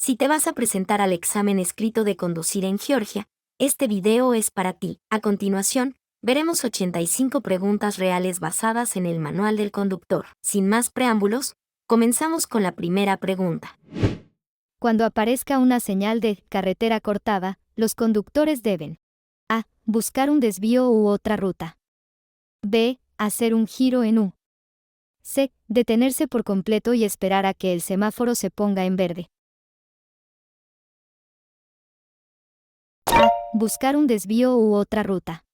Si te vas a presentar al examen escrito de conducir en Georgia, este video es para ti. A continuación, veremos 85 preguntas reales basadas en el manual del conductor. Sin más preámbulos, comenzamos con la primera pregunta. Cuando aparezca una señal de carretera cortada, los conductores deben A. Buscar un desvío u otra ruta. B. Hacer un giro en U. C. Detenerse por completo y esperar a que el semáforo se ponga en verde. A. Buscar un desvío u otra ruta.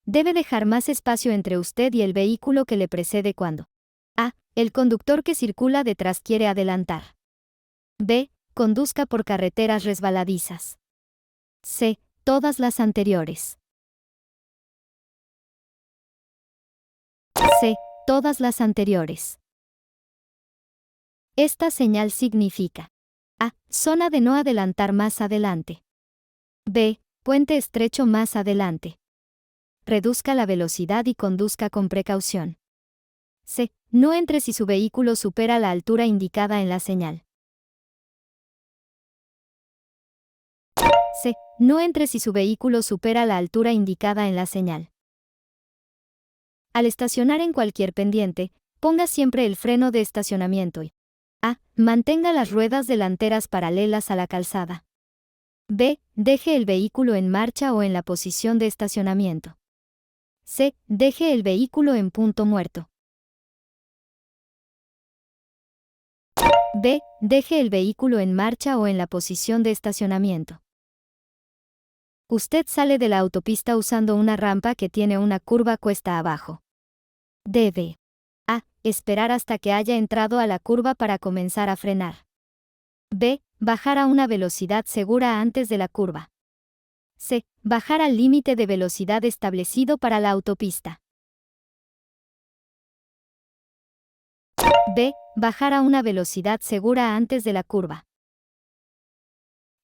Debe dejar más espacio entre usted y el vehículo que le precede cuando A. El conductor que circula detrás quiere adelantar. B. Conduzca por carreteras resbaladizas. C. Todas las anteriores. C. Todas las anteriores. Esta señal significa A. Zona de no adelantar más adelante. B. Puente estrecho más adelante. Reduzca la velocidad y conduzca con precaución. C. No entre si su vehículo supera la altura indicada en la señal. C. No entre si su vehículo supera la altura indicada en la señal. Al estacionar en cualquier pendiente, ponga siempre el freno de estacionamiento y A. Mantenga las ruedas delanteras paralelas a la calzada. B. Deje el vehículo en marcha o en la posición de estacionamiento. C. Deje el vehículo en punto muerto. B. Deje el vehículo en marcha o en la posición de estacionamiento. Usted sale de la autopista usando una rampa que tiene una curva cuesta abajo. Debe A. Esperar hasta que haya entrado a la curva para comenzar a frenar. B. Bajar a una velocidad segura antes de la curva. C. Bajar al límite de velocidad establecido para la autopista. B. Bajar a una velocidad segura antes de la curva.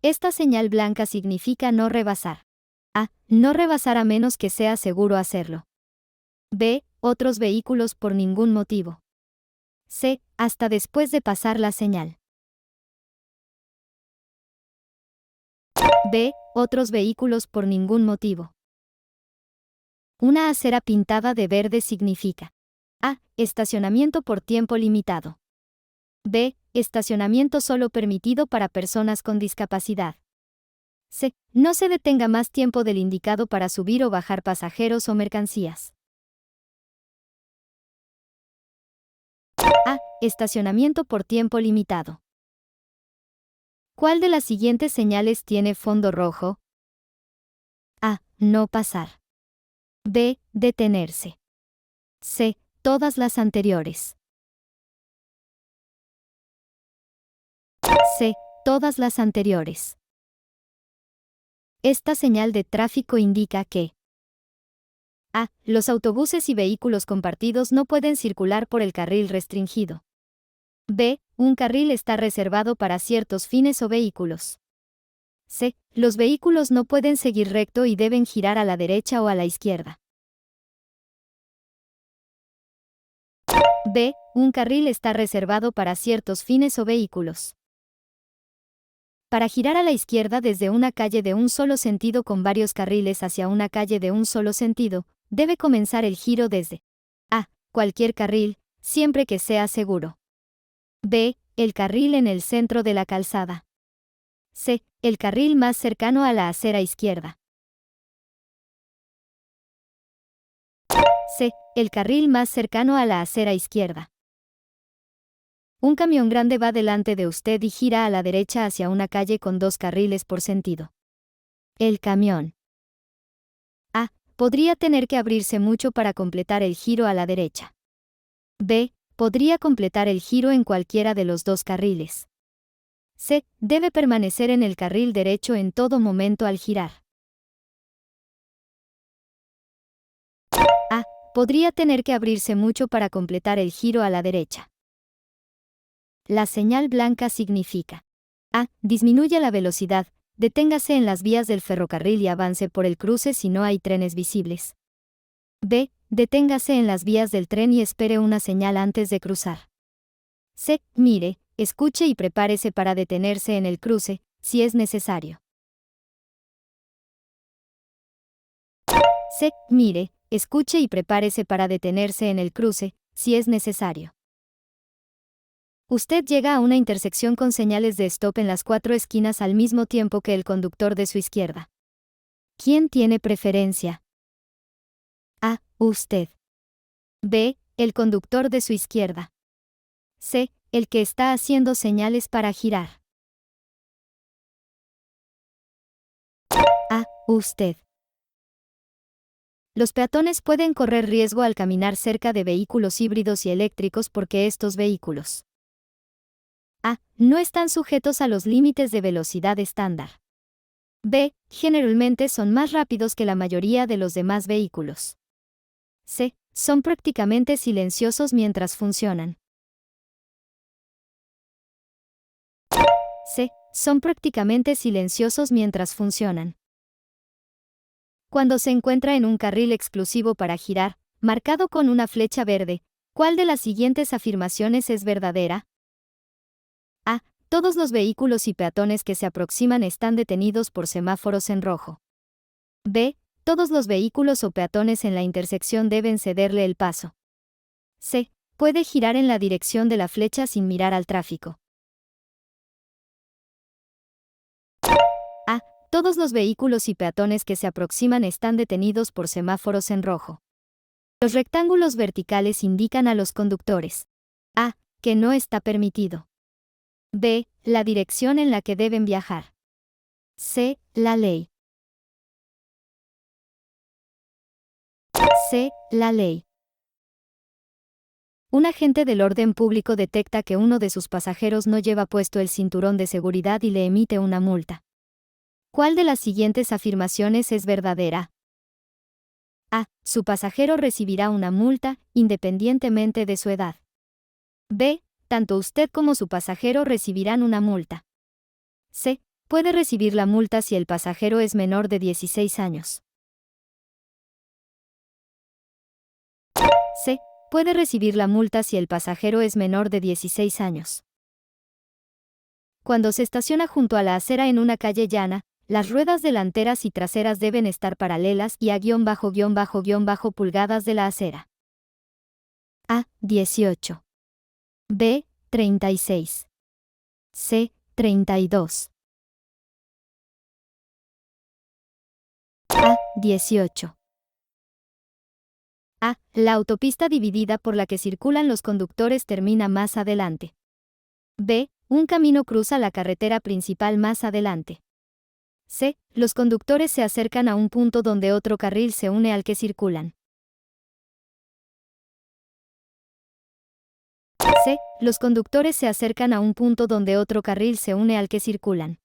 Esta señal blanca significa no rebasar. A. No rebasar a menos que sea seguro hacerlo. B. Otros vehículos por ningún motivo. C. Hasta después de pasar la señal. B. Otros vehículos por ningún motivo. Una acera pintada de verde significa A. Estacionamiento por tiempo limitado. B. Estacionamiento solo permitido para personas con discapacidad. C. No se detenga más tiempo del indicado para subir o bajar pasajeros o mercancías. A. Estacionamiento por tiempo limitado. ¿Cuál de las siguientes señales tiene fondo rojo? A. No pasar. B. Detenerse. C. Todas las anteriores. C. Todas las anteriores. Esta señal de tráfico indica que A. Los autobuses y vehículos compartidos no pueden circular por el carril restringido. B. Un carril está reservado para ciertos fines o vehículos. C. Los vehículos no pueden seguir recto y deben girar a la derecha o a la izquierda. B. Un carril está reservado para ciertos fines o vehículos. Para girar a la izquierda desde una calle de un solo sentido con varios carriles hacia una calle de un solo sentido, debe comenzar el giro desde A. Cualquier carril, siempre que sea seguro. B. El carril en el centro de la calzada. C. El carril más cercano a la acera izquierda. C. El carril más cercano a la acera izquierda. Un camión grande va delante de usted y gira a la derecha hacia una calle con 2 carriles por sentido. El camión A. Podría tener que abrirse mucho para completar el giro a la derecha. B. Podría completar el giro en cualquiera de los 2 carriles. C. Debe permanecer en el carril derecho en todo momento al girar. A. Podría tener que abrirse mucho para completar el giro a la derecha. La señal blanca significa A. Disminuya la velocidad, deténgase en las vías del ferrocarril y avance por el cruce si no hay trenes visibles. B. Deténgase en las vías del tren y espere una señal antes de cruzar. C. Mire, escuche y prepárese para detenerse en el cruce, si es necesario. C. Mire, escuche y prepárese para detenerse en el cruce, si es necesario. Usted llega a una intersección con señales de stop en las 4 esquinas al mismo tiempo que el conductor de su izquierda. ¿Quién tiene preferencia? A. Usted. B. El conductor de su izquierda. C. El que está haciendo señales para girar. A. Usted. Los peatones pueden correr riesgo al caminar cerca de vehículos híbridos y eléctricos porque estos vehículos A. No están sujetos a los límites de velocidad estándar. B. Generalmente son más rápidos que la mayoría de los demás vehículos. C. Son prácticamente silenciosos mientras funcionan. C. Son prácticamente silenciosos mientras funcionan. Cuando se encuentra en un carril exclusivo para girar, marcado con una flecha verde, ¿cuál de las siguientes afirmaciones es verdadera? A. Todos los vehículos y peatones que se aproximan están detenidos por semáforos en rojo. B. Todos los vehículos o peatones en la intersección deben cederle el paso. C. Puede girar en la dirección de la flecha sin mirar al tráfico. A. Todos los vehículos y peatones que se aproximan están detenidos por semáforos en rojo. Los rectángulos verticales indican a los conductores. A. Que no está permitido. B. La dirección en la que deben viajar. C. La ley. C. La ley. Un agente del orden público detecta que uno de sus pasajeros no lleva puesto el cinturón de seguridad y le emite una multa. ¿Cuál de las siguientes afirmaciones es verdadera? A. Su pasajero recibirá una multa, independientemente de su edad. B. Tanto usted como su pasajero recibirán una multa. C. Puede recibir la multa si el pasajero es menor de 16 años. C. Puede recibir la multa si el pasajero es menor de 16 años. Cuando se estaciona junto a la acera en una calle llana, las ruedas delanteras y traseras deben estar paralelas y a ___ pulgadas de la acera. A. 18. B. 36. C. 32. A. 18. A. La autopista dividida por la que circulan los conductores termina más adelante. B. Un camino cruza la carretera principal más adelante. C. Los conductores se acercan a un punto donde otro carril se une al que circulan. C. Los conductores se acercan a un punto donde otro carril se une al que circulan.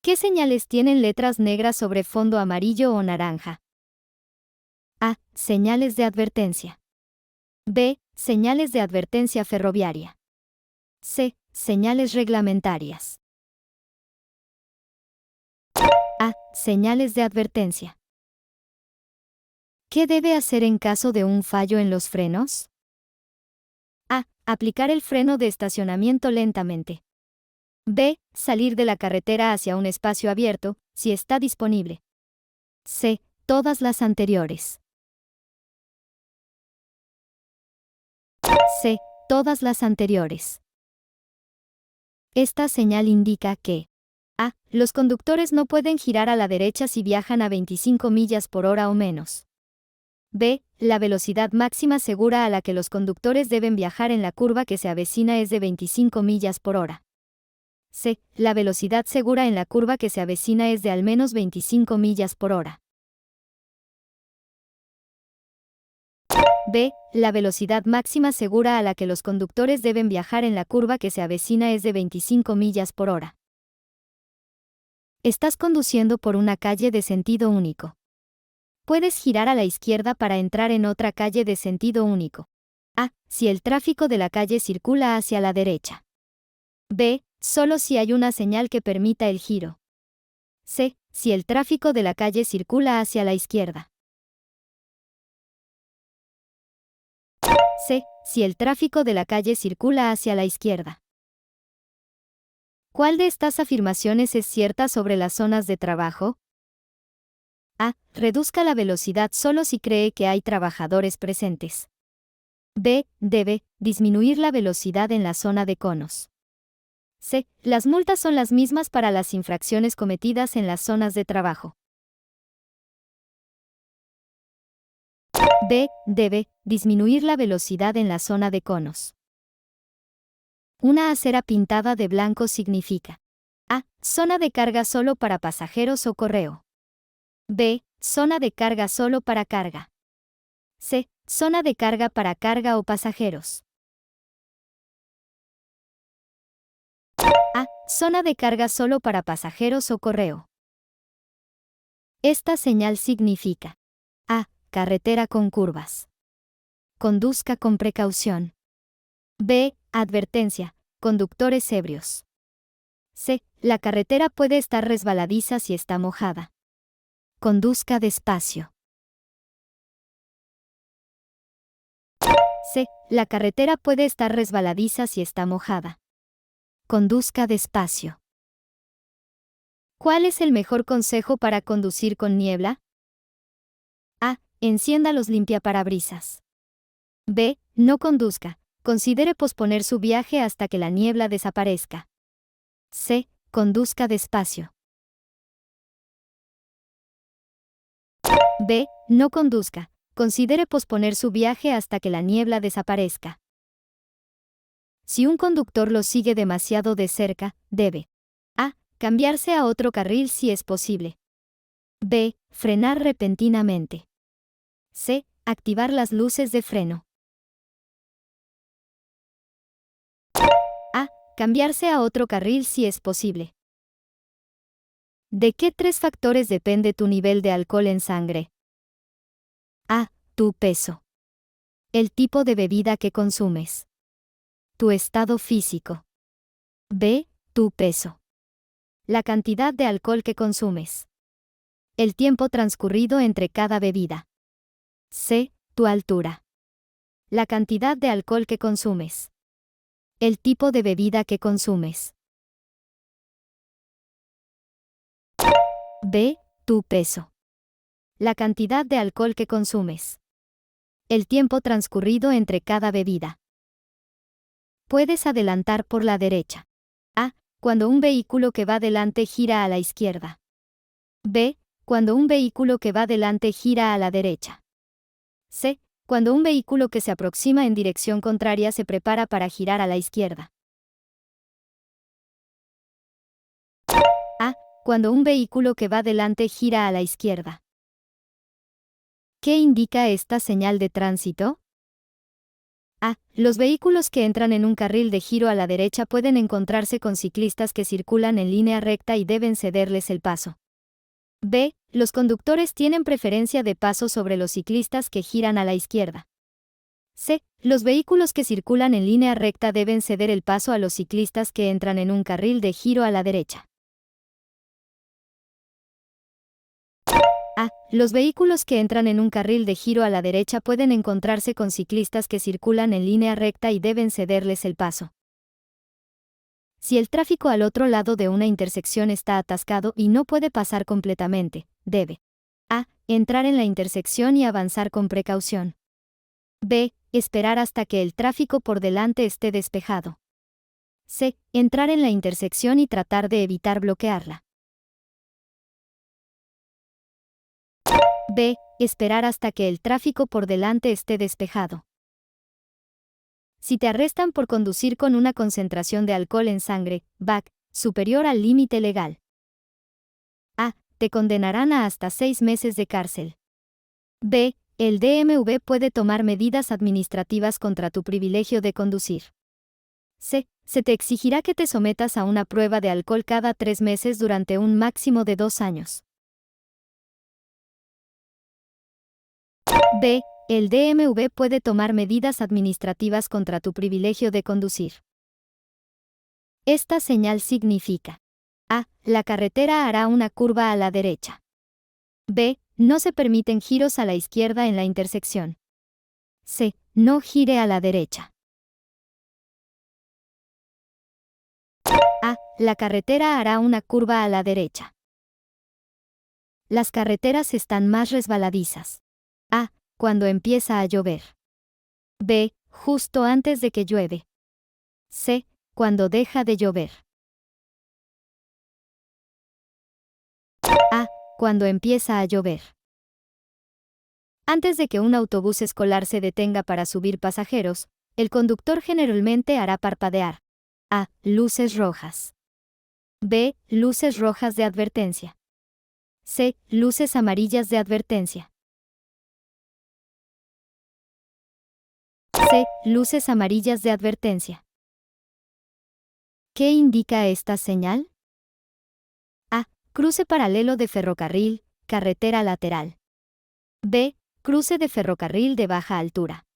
¿Qué señales tienen letras negras sobre fondo amarillo o naranja? A. Señales de advertencia. B. Señales de advertencia ferroviaria. C. Señales reglamentarias. A. Señales de advertencia. ¿Qué debe hacer en caso de un fallo en los frenos? A. Aplicar el freno de estacionamiento lentamente. B. Salir de la carretera hacia un espacio abierto, si está disponible. C. Todas las anteriores. C. Todas las anteriores. Esta señal indica que A. Los conductores no pueden girar a la derecha si viajan a 25 millas por hora o menos. B. La velocidad máxima segura a la que los conductores deben viajar en la curva que se avecina es de 25 millas por hora. C. La velocidad segura en la curva que se avecina es de al menos 25 millas por hora. B. La velocidad máxima segura a la que los conductores deben viajar en la curva que se avecina es de 25 millas por hora. Estás conduciendo por una calle de sentido único. Puedes girar a la izquierda para entrar en otra calle de sentido único. A. Si el tráfico de la calle circula hacia la derecha. B. Solo si hay una señal que permita el giro. C. Si el tráfico de la calle circula hacia la izquierda. C. si el tráfico de la calle circula hacia la izquierda. ¿Cuál de estas afirmaciones es cierta sobre las zonas de trabajo? A. Reduzca la velocidad solo si cree que hay trabajadores presentes. B. Debe disminuir la velocidad en la zona de conos. C. Las multas son las mismas para las infracciones cometidas en las zonas de trabajo. B. Debe disminuir la velocidad en la zona de conos. Una acera pintada de blanco significa A. Zona de carga solo para pasajeros o correo. B. Zona de carga solo para carga. C. Zona de carga para carga o pasajeros. A. Zona de carga solo para pasajeros o correo. Esta señal significa A. Carretera con curvas. Conduzca con precaución. B. Advertencia. Conductores ebrios. C. La carretera puede estar resbaladiza si está mojada. Conduzca despacio. C. La carretera puede estar resbaladiza si está mojada. Conduzca despacio. ¿Cuál es el mejor consejo para conducir con niebla? A. Encienda los limpiaparabrisas. B. No conduzca. Considere posponer su viaje hasta que la niebla desaparezca. C. Conduzca despacio. B. No conduzca. Considere posponer su viaje hasta que la niebla desaparezca. Si un conductor lo sigue demasiado de cerca, debe A. Cambiarse a otro carril si es posible. B. Frenar repentinamente. C. Activar las luces de freno. A. Cambiarse a otro carril si es posible. ¿De qué tres factores depende tu nivel de alcohol en sangre? A. Tu peso. El tipo de bebida que consumes. Tu estado físico. B. Tu peso. La cantidad de alcohol que consumes. El tiempo transcurrido entre cada bebida. C. Tu altura. La cantidad de alcohol que consumes. El tipo de bebida que consumes. B. Tu peso. La cantidad de alcohol que consumes. El tiempo transcurrido entre cada bebida. Puedes adelantar por la derecha. A. Cuando un vehículo que va delante gira a la izquierda. B. Cuando un vehículo que va delante gira a la derecha. C. Cuando un vehículo que se aproxima en dirección contraria se prepara para girar a la izquierda. A. Cuando un vehículo que va delante gira a la izquierda. ¿Qué indica esta señal de tránsito? A. Los vehículos que entran en un carril de giro a la derecha pueden encontrarse con ciclistas que circulan en línea recta y deben cederles el paso. B. Los conductores tienen preferencia de paso sobre los ciclistas que giran a la izquierda. C. Los vehículos que circulan en línea recta deben ceder el paso a los ciclistas que entran en un carril de giro a la derecha. A. Los vehículos que entran en un carril de giro a la derecha pueden encontrarse con ciclistas que circulan en línea recta y deben cederles el paso. Si el tráfico al otro lado de una intersección está atascado y no puede pasar completamente, debe A. Entrar en la intersección y avanzar con precaución. B. Esperar hasta que el tráfico por delante esté despejado. C. Entrar en la intersección y tratar de evitar bloquearla. B. Esperar hasta que el tráfico por delante esté despejado. Si te arrestan por conducir con una concentración de alcohol en sangre, BAC, superior al límite legal. A. Te condenarán a hasta 6 meses de cárcel. B. El DMV puede tomar medidas administrativas contra tu privilegio de conducir. C. Se te exigirá que te sometas a una prueba de alcohol cada 3 meses durante un máximo de 2 años. B. El DMV puede tomar medidas administrativas contra tu privilegio de conducir. Esta señal significa A. La carretera hará una curva a la derecha. B. No se permiten giros a la izquierda en la intersección. C. No gire a la derecha. A. La carretera hará una curva a la derecha. Las carreteras están más resbaladizas. A. Cuando empieza a llover. B. Justo antes de que llueve. C. Cuando deja de llover. A. Cuando empieza a llover. Antes de que un autobús escolar se detenga para subir pasajeros, el conductor generalmente hará parpadear. A. Luces rojas. B. Luces rojas de advertencia. C. Luces amarillas de advertencia. C. Luces amarillas de advertencia. ¿Qué indica esta señal? A. Cruce paralelo de ferrocarril, carretera lateral. B. Cruce de ferrocarril de baja altura.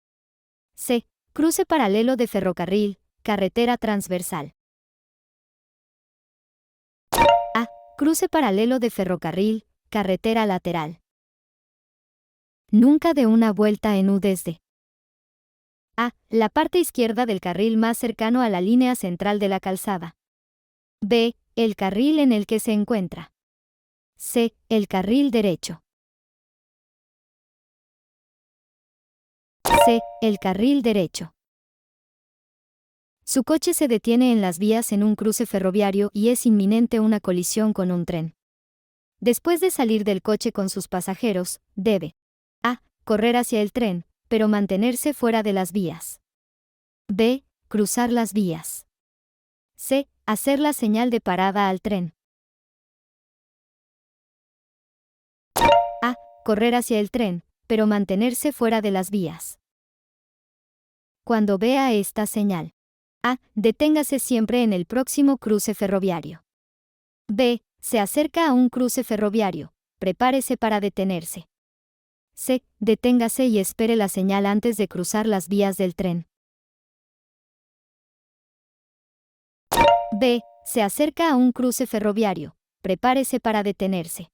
C. Cruce paralelo de ferrocarril, carretera transversal. A. Cruce paralelo de ferrocarril, carretera lateral. Nunca dé una vuelta en U desde A. La parte izquierda del carril más cercano a la línea central de la calzada. B. El carril en el que se encuentra. C. El carril derecho. C. El carril derecho. Su coche se detiene en las vías en un cruce ferroviario y es inminente una colisión con un tren. Después de salir del coche con sus pasajeros, debe A. Correr hacia el tren, pero mantenerse fuera de las vías. B. Cruzar las vías. C. Hacer la señal de parada al tren. A. Correr hacia el tren, pero mantenerse fuera de las vías. Cuando vea esta señal. A. Deténgase siempre en el próximo cruce ferroviario. B. Se acerca a un cruce ferroviario. Prepárese para detenerse. C. Deténgase y espere la señal antes de cruzar las vías del tren. B. Se acerca a un cruce ferroviario. Prepárese para detenerse.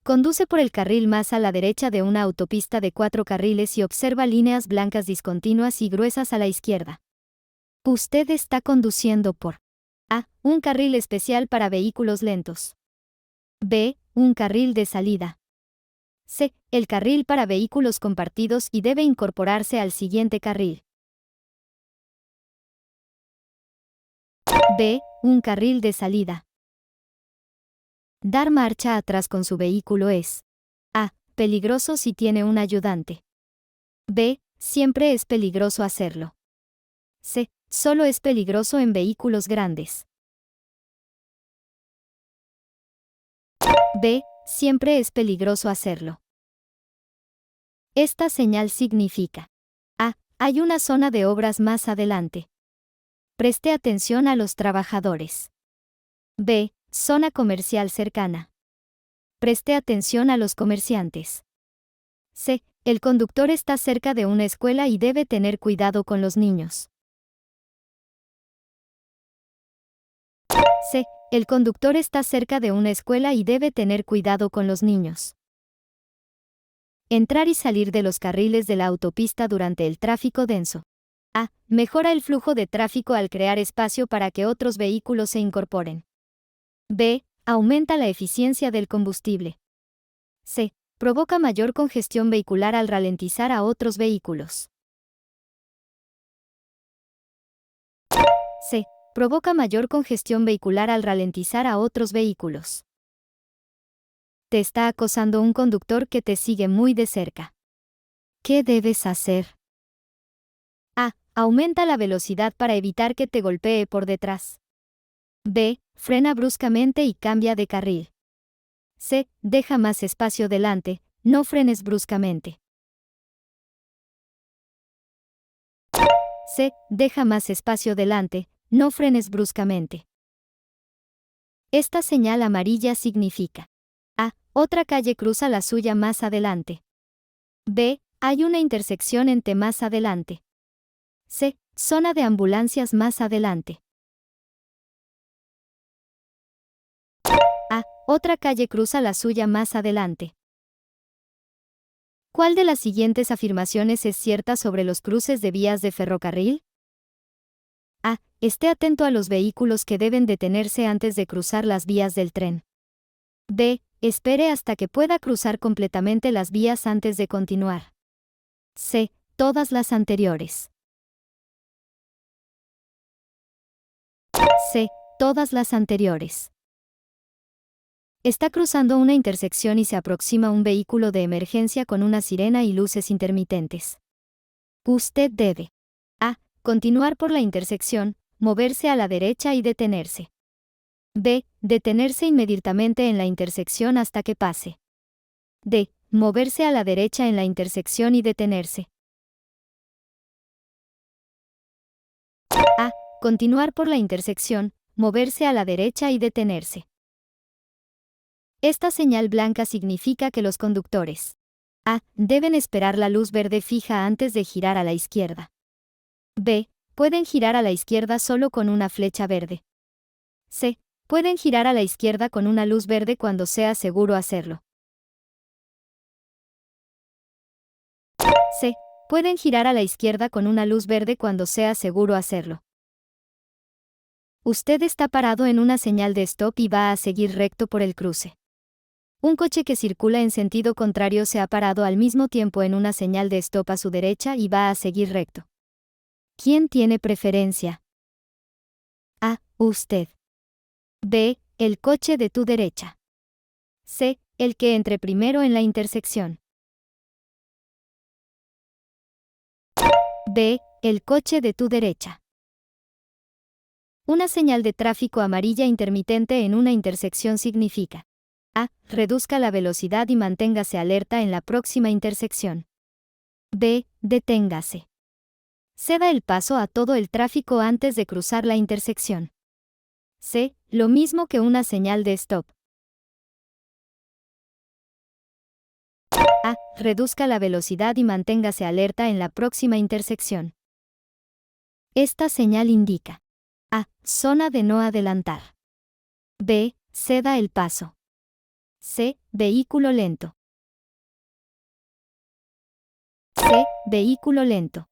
Conduce por el carril más a la derecha de una autopista de 4 carriles y observa líneas blancas discontinuas y gruesas a la izquierda. Usted está conduciendo por A. Un carril especial para vehículos lentos. B. Un carril de salida. C. El carril para vehículos compartidos y debe incorporarse al siguiente carril. B. Un carril de salida. Dar marcha atrás con su vehículo es A. Peligroso si tiene un ayudante. B. Siempre es peligroso hacerlo. C. Solo es peligroso en vehículos grandes. B. Siempre es peligroso hacerlo. Esta señal significa A. Hay una zona de obras más adelante. Preste atención a los trabajadores. B. Zona comercial cercana. Preste atención a los comerciantes. C. El conductor está cerca de una escuela y debe tener cuidado con los niños. C. El conductor está cerca de una escuela y debe tener cuidado con los niños. Entrar y salir de los carriles de la autopista durante el tráfico denso. A. Mejora el flujo de tráfico al crear espacio para que otros vehículos se incorporen. B. Aumenta la eficiencia del combustible. C. Provoca mayor congestión vehicular al ralentizar a otros vehículos. C. Provoca mayor congestión vehicular al ralentizar a otros vehículos. Te está acosando un conductor que te sigue muy de cerca. ¿Qué debes hacer? A. Aumenta la velocidad para evitar que te golpee por detrás. B. Frena bruscamente y cambia de carril. C. Deja más espacio delante, no frenes bruscamente. C. Deja más espacio delante, no frenes bruscamente. Esta señal amarilla significa A. Otra calle cruza la suya más adelante. B. Hay una intersección en T más adelante. C. Zona de ambulancias más adelante. A. Otra calle cruza la suya más adelante. ¿Cuál de las siguientes afirmaciones es cierta sobre los cruces de vías de ferrocarril? A. Esté atento a los vehículos que deben detenerse antes de cruzar las vías del tren. B. Espere hasta que pueda cruzar completamente las vías antes de continuar. C. Todas las anteriores. C. Todas las anteriores. Está cruzando una intersección y se aproxima un vehículo de emergencia con una sirena y luces intermitentes. Usted debe A. Continuar por la intersección, moverse a la derecha y detenerse. B. Detenerse inmediatamente en la intersección hasta que pase. D. Moverse a la derecha en la intersección y detenerse. A. Continuar por la intersección, moverse a la derecha y detenerse. Esta señal blanca significa que los conductores A. Deben esperar la luz verde fija antes de girar a la izquierda. B. Pueden girar a la izquierda solo con una flecha verde. C. Pueden girar a la izquierda con una luz verde cuando sea seguro hacerlo. C. Pueden girar a la izquierda con una luz verde cuando sea seguro hacerlo. Usted está parado en una señal de stop y va a seguir recto por el cruce. Un coche que circula en sentido contrario se ha parado al mismo tiempo en una señal de stop a su derecha y va a seguir recto. ¿Quién tiene preferencia? A. Usted. B. El coche de tu derecha. C. El que entre primero en la intersección. B. El coche de tu derecha. Una señal de tráfico amarilla intermitente en una intersección significa A. Reduzca la velocidad y manténgase alerta en la próxima intersección. B. Deténgase. Ceda el paso a todo el tráfico antes de cruzar la intersección. C. Lo mismo que una señal de stop. A. Reduzca la velocidad y manténgase alerta en la próxima intersección. Esta señal indica A. Zona de no adelantar. B. Ceda el paso. C. Vehículo lento. C. Vehículo lento.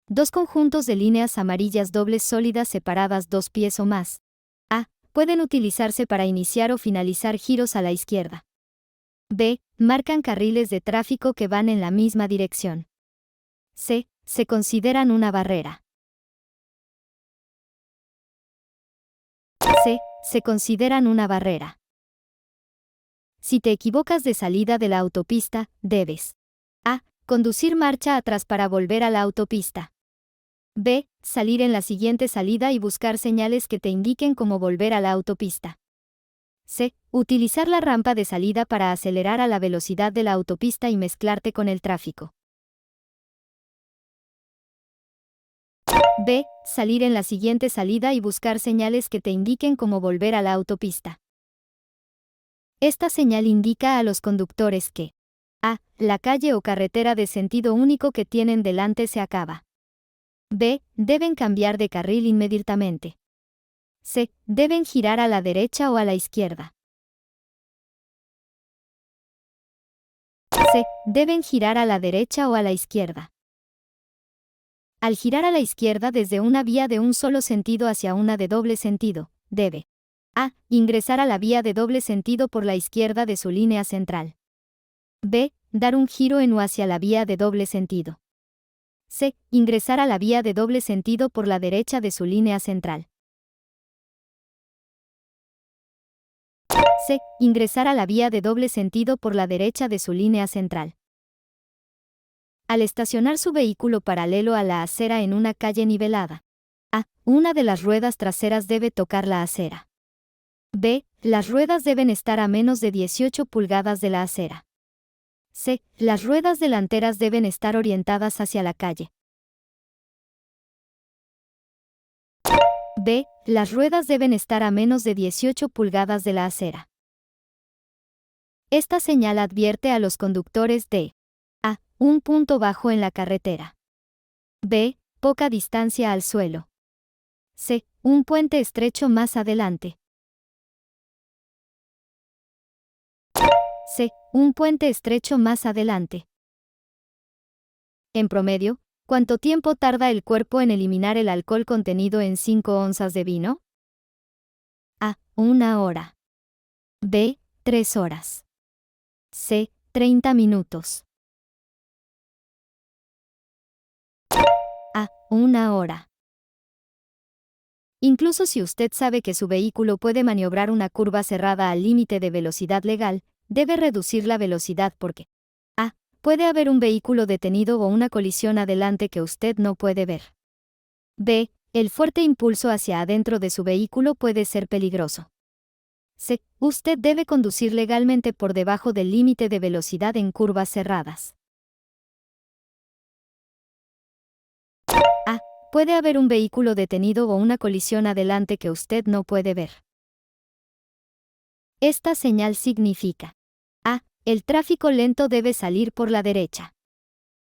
Dos conjuntos de líneas amarillas dobles sólidas separadas 2 pies o más. A. Pueden utilizarse para iniciar o finalizar giros a la izquierda. B. Marcan carriles de tráfico que van en la misma dirección. C. Se consideran una barrera. C. Se consideran una barrera. Si te equivocas de salida de la autopista, debes A. Conducir marcha atrás para volver a la autopista. B. Salir en la siguiente salida y buscar señales que te indiquen cómo volver a la autopista. C. Utilizar la rampa de salida para acelerar a la velocidad de la autopista y mezclarte con el tráfico. B. Salir en la siguiente salida y buscar señales que te indiquen cómo volver a la autopista. Esta señal indica a los conductores que A. La calle o carretera de sentido único que tienen delante se acaba. B. Deben cambiar de carril inmediatamente. C. Deben girar a la derecha o a la izquierda. C. Deben girar a la derecha o a la izquierda. Al girar a la izquierda desde una vía de un solo sentido hacia una de doble sentido, debe A. Ingresar a la vía de doble sentido por la izquierda de su línea central. B. Dar un giro en U hacia la vía de doble sentido. C. Ingresar a la vía de doble sentido por la derecha de su línea central. C. Ingresar a la vía de doble sentido por la derecha de su línea central. Al estacionar su vehículo paralelo a la acera en una calle nivelada. A. Una de las ruedas traseras debe tocar la acera. B. Las ruedas deben estar a menos de 18 pulgadas de la acera. C. Las ruedas delanteras deben estar orientadas hacia la calle. B. Las ruedas deben estar a menos de 18 pulgadas de la acera. Esta señal advierte a los conductores de A. Un punto bajo en la carretera. B. Poca distancia al suelo. C. Un puente estrecho más adelante. C. Un puente estrecho más adelante. En promedio, ¿cuánto tiempo tarda el cuerpo en eliminar el alcohol contenido en 5 onzas de vino? A. 1 hora. B. 3 horas. C. 30 minutos. A. 1 hora. Incluso si usted sabe que su vehículo puede maniobrar una curva cerrada al límite de velocidad legal, debe reducir la velocidad porque A. Puede haber un vehículo detenido o una colisión adelante que usted no puede ver. B. El fuerte impulso hacia adentro de su vehículo puede ser peligroso. C. Usted debe conducir legalmente por debajo del límite de velocidad en curvas cerradas. A. Puede haber un vehículo detenido o una colisión adelante que usted no puede ver. Esta señal significa: A. El tráfico lento debe salir por la derecha.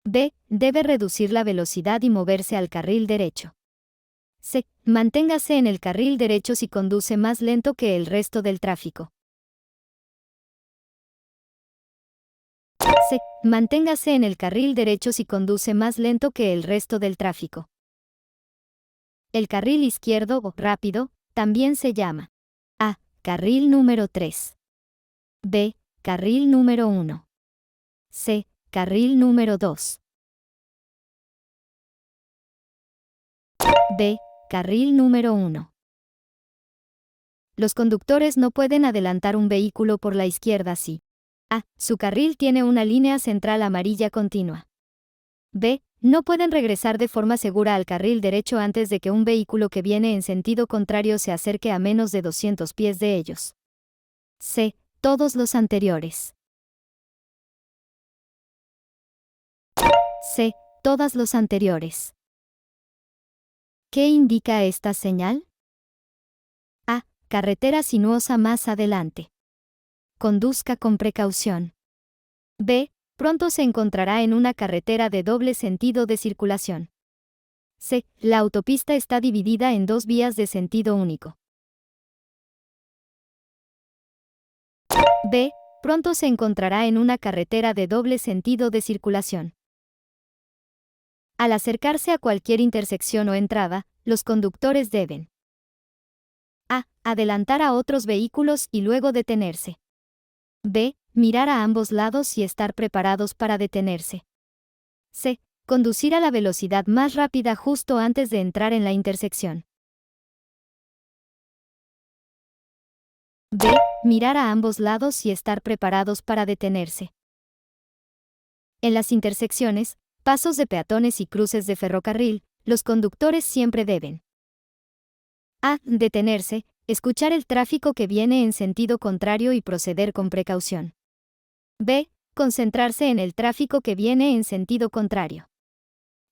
B. Debe reducir la velocidad y moverse al carril derecho. C. Manténgase en el carril derecho si conduce más lento que el resto del tráfico. C. Manténgase en el carril derecho si conduce más lento que el resto del tráfico. El carril izquierdo o rápido también se llama A. Carril número 3. B. Carril número 1. C. Carril número 2. B. Carril número 1. Los conductores no pueden adelantar un vehículo por la izquierda si A. Su carril tiene una línea central amarilla continua. B. No pueden regresar de forma segura al carril derecho antes de que un vehículo que viene en sentido contrario se acerque a menos de 200 pies de ellos. C. Todos los anteriores. C. Todas los anteriores. ¿Qué indica esta señal? A. Carretera sinuosa más adelante. Conduzca con precaución. B. Pronto se encontrará en una carretera de doble sentido de circulación. C. La autopista está dividida en 2 vías de sentido único. B. Pronto se encontrará en una carretera de doble sentido de circulación. Al acercarse a cualquier intersección o entrada, los conductores deben A. Adelantar a otros vehículos y luego detenerse. B. Mirar a ambos lados y estar preparados para detenerse. C. Conducir a la velocidad más rápida justo antes de entrar en la intersección. B. Mirar a ambos lados y estar preparados para detenerse. En las intersecciones, pasos de peatones y cruces de ferrocarril, los conductores siempre deben A. Detenerse, escuchar el tráfico que viene en sentido contrario y proceder con precaución. B. Concentrarse en el tráfico que viene en sentido contrario.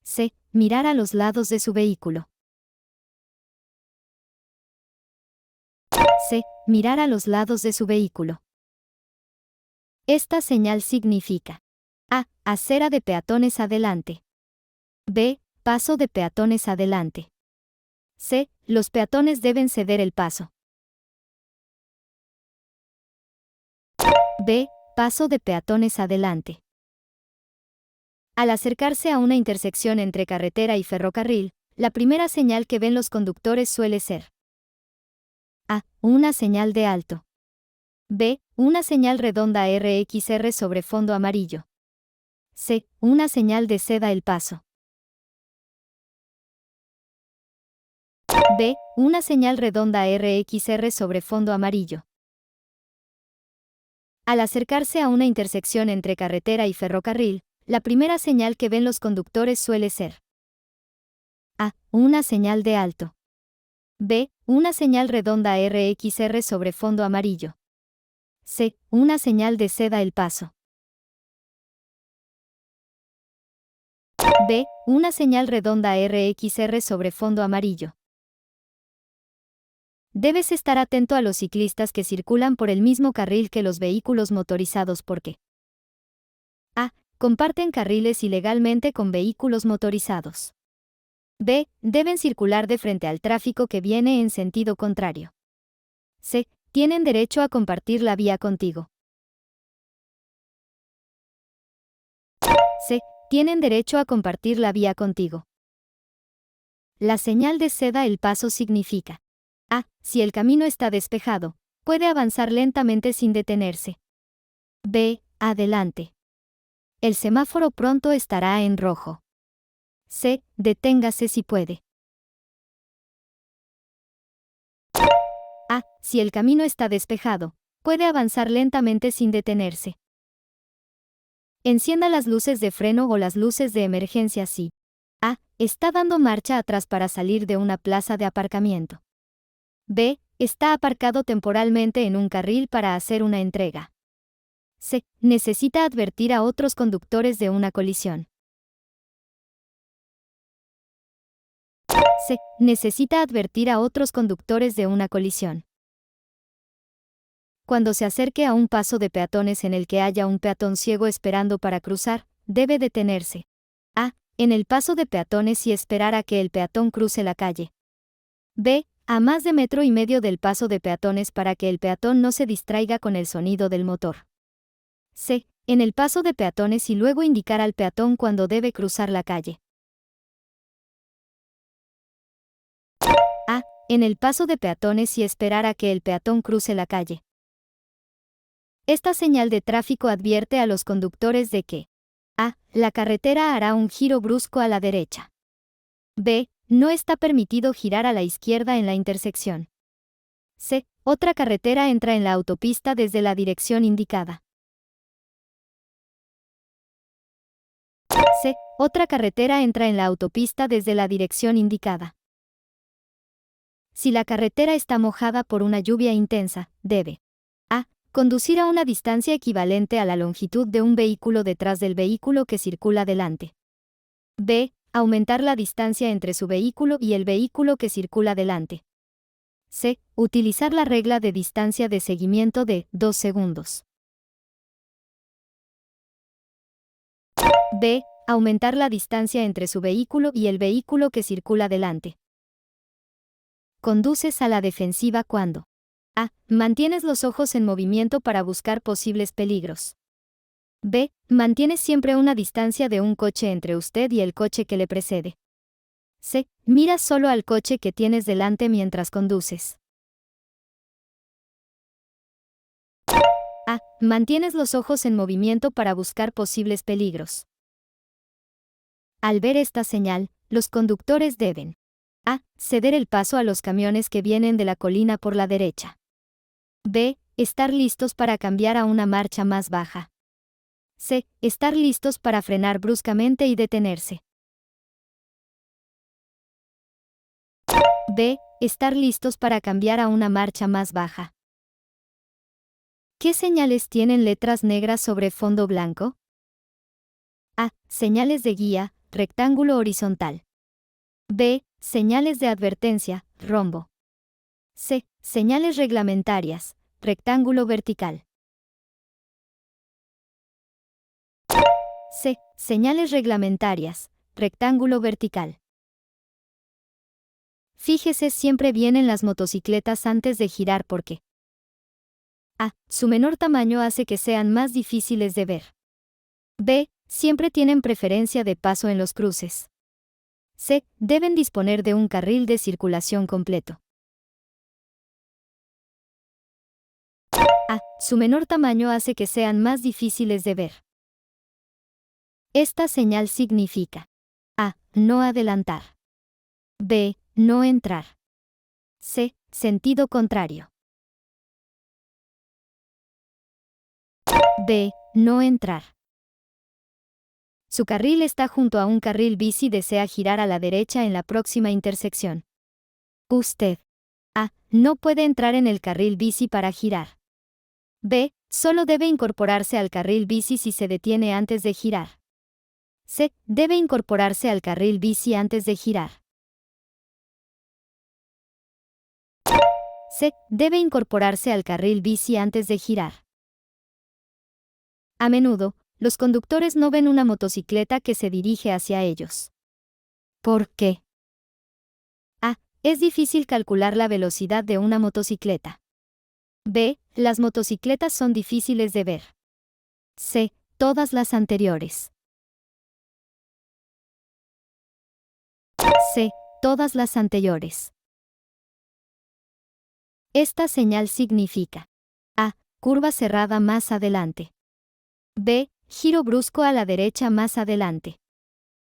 C. Mirar a los lados de su vehículo. C. Mirar a los lados de su vehículo. Esta señal significa A. Acera de peatones adelante. B. Paso de peatones adelante. C. Los peatones deben ceder el paso. B. Paso de peatones adelante. Al acercarse a una intersección entre carretera y ferrocarril, la primera señal que ven los conductores suele ser A. Una señal de alto. B. Una señal redonda RXR sobre fondo amarillo. C. Una señal de ceda el paso. B. Una señal redonda RXR sobre fondo amarillo. Al acercarse a una intersección entre carretera y ferrocarril, la primera señal que ven los conductores suele ser A. Una señal de alto. B. Una señal redonda RXR sobre fondo amarillo. C. Una señal de ceda el paso. B. Una señal redonda RXR sobre fondo amarillo. Debes estar atento a los ciclistas que circulan por el mismo carril que los vehículos motorizados porque A. Comparten carriles ilegalmente con vehículos motorizados. B. Deben circular de frente al tráfico que viene en sentido contrario. C. Tienen derecho a compartir la vía contigo. C. tienen derecho a compartir la vía contigo. La señal de ceda el paso significa: A. Si el camino está despejado, puede avanzar lentamente sin detenerse. B. Adelante. El semáforo pronto estará en rojo. C. Deténgase si puede. A. Si el camino está despejado, puede avanzar lentamente sin detenerse. Encienda las luces de freno o las luces de emergencia si A. Está dando marcha atrás para salir de una plaza de aparcamiento. B. Está aparcado temporalmente en un carril para hacer una entrega. C. Necesita advertir a otros conductores de una colisión. C. Necesita advertir a otros conductores de una colisión. Cuando se acerque a un paso de peatones en el que haya un peatón ciego esperando para cruzar, debe detenerse. A. En el paso de peatones y esperar a que el peatón cruce la calle. B. A más de 1,5 metros del paso de peatones para que el peatón no se distraiga con el sonido del motor. C. En el paso de peatones y luego indicar al peatón cuando debe cruzar la calle. A. En el paso de peatones y esperar a que el peatón cruce la calle. Esta señal de tráfico advierte a los conductores de que: A. La carretera hará un giro brusco a la derecha. B. No está permitido girar a la izquierda en la intersección. C. Otra carretera entra en la autopista desde la dirección indicada. C. Otra carretera entra en la autopista desde la dirección indicada. Si la carretera está mojada por una lluvia intensa, debe: A. Conducir a una distancia equivalente a la longitud de un vehículo detrás del vehículo que circula delante. B. Aumentar la distancia entre su vehículo y el vehículo que circula delante. C. Utilizar la regla de distancia de seguimiento de 2 segundos. B. Aumentar la distancia entre su vehículo y el vehículo que circula delante. Conduces a la defensiva cuando: A. Mantienes los ojos en movimiento para buscar posibles peligros. B. Mantienes siempre una distancia de un coche entre usted y el coche que le precede. C. Miras solo al coche que tienes delante mientras conduces. A. Mantienes los ojos en movimiento para buscar posibles peligros. Al ver esta señal, los conductores deben: A. Ceder el paso a los camiones que vienen de la colina por la derecha. B. Estar listos para cambiar a una marcha más baja. C. Estar listos para frenar bruscamente y detenerse. B. Estar listos para cambiar a una marcha más baja. ¿Qué señales tienen letras negras sobre fondo blanco? A. Señales de guía, rectángulo horizontal. B. Señales de advertencia, rombo. C. Señales reglamentarias, rectángulo vertical. C. Señales reglamentarias, rectángulo vertical. Fíjese siempre bien en las motocicletas antes de girar porque: A. Su menor tamaño hace que sean más difíciles de ver. B. Siempre tienen preferencia de paso en los cruces. C. Deben disponer de un carril de circulación completo. A. Su menor tamaño hace que sean más difíciles de ver. Esta señal significa: A. No adelantar. B. No entrar. C. Sentido contrario. B. No entrar. Su carril está junto a un carril bici y desea girar a la derecha en la próxima intersección. Usted: A. No puede entrar en el carril bici para girar. B. Solo debe incorporarse al carril bici si se detiene antes de girar. C. Debe incorporarse al carril bici antes de girar. C. Debe incorporarse al carril bici antes de girar. A menudo, los conductores no ven una motocicleta que se dirige hacia ellos. ¿Por qué? A. Es difícil calcular la velocidad de una motocicleta. B. Las motocicletas son difíciles de ver. C. Todas las anteriores. C. Todas las anteriores. Esta señal significa A. Curva cerrada más adelante. B. Giro brusco a la derecha más adelante.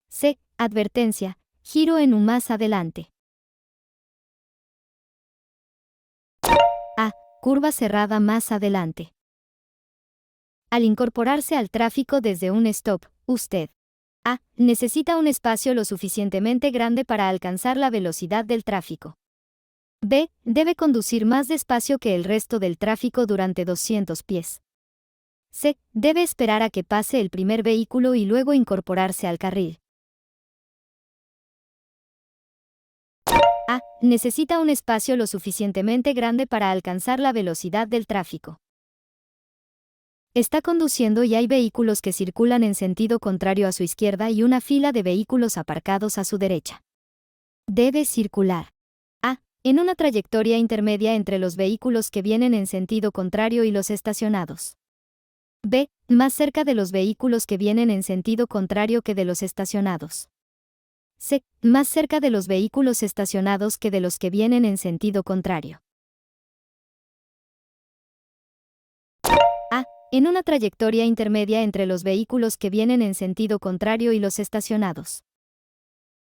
C. Advertencia. Giro en U más adelante. A. Curva cerrada más adelante. Al incorporarse al tráfico desde un stop, usted A. Necesita un espacio lo suficientemente grande para alcanzar la velocidad del tráfico. B. Debe conducir más despacio que el resto del tráfico durante 200 pies. C. Debe esperar a que pase el primer vehículo y luego incorporarse al carril. A. Necesita un espacio lo suficientemente grande para alcanzar la velocidad del tráfico. Está conduciendo y hay vehículos que circulan en sentido contrario a su izquierda y una fila de vehículos aparcados a su derecha. Debe circular. A. En una trayectoria intermedia entre los vehículos que vienen en sentido contrario y los estacionados. B. Más cerca de los vehículos que vienen en sentido contrario que de los estacionados. C. Más cerca de los vehículos estacionados que de los que vienen en sentido contrario. A. En una trayectoria intermedia entre los vehículos que vienen en sentido contrario y los estacionados.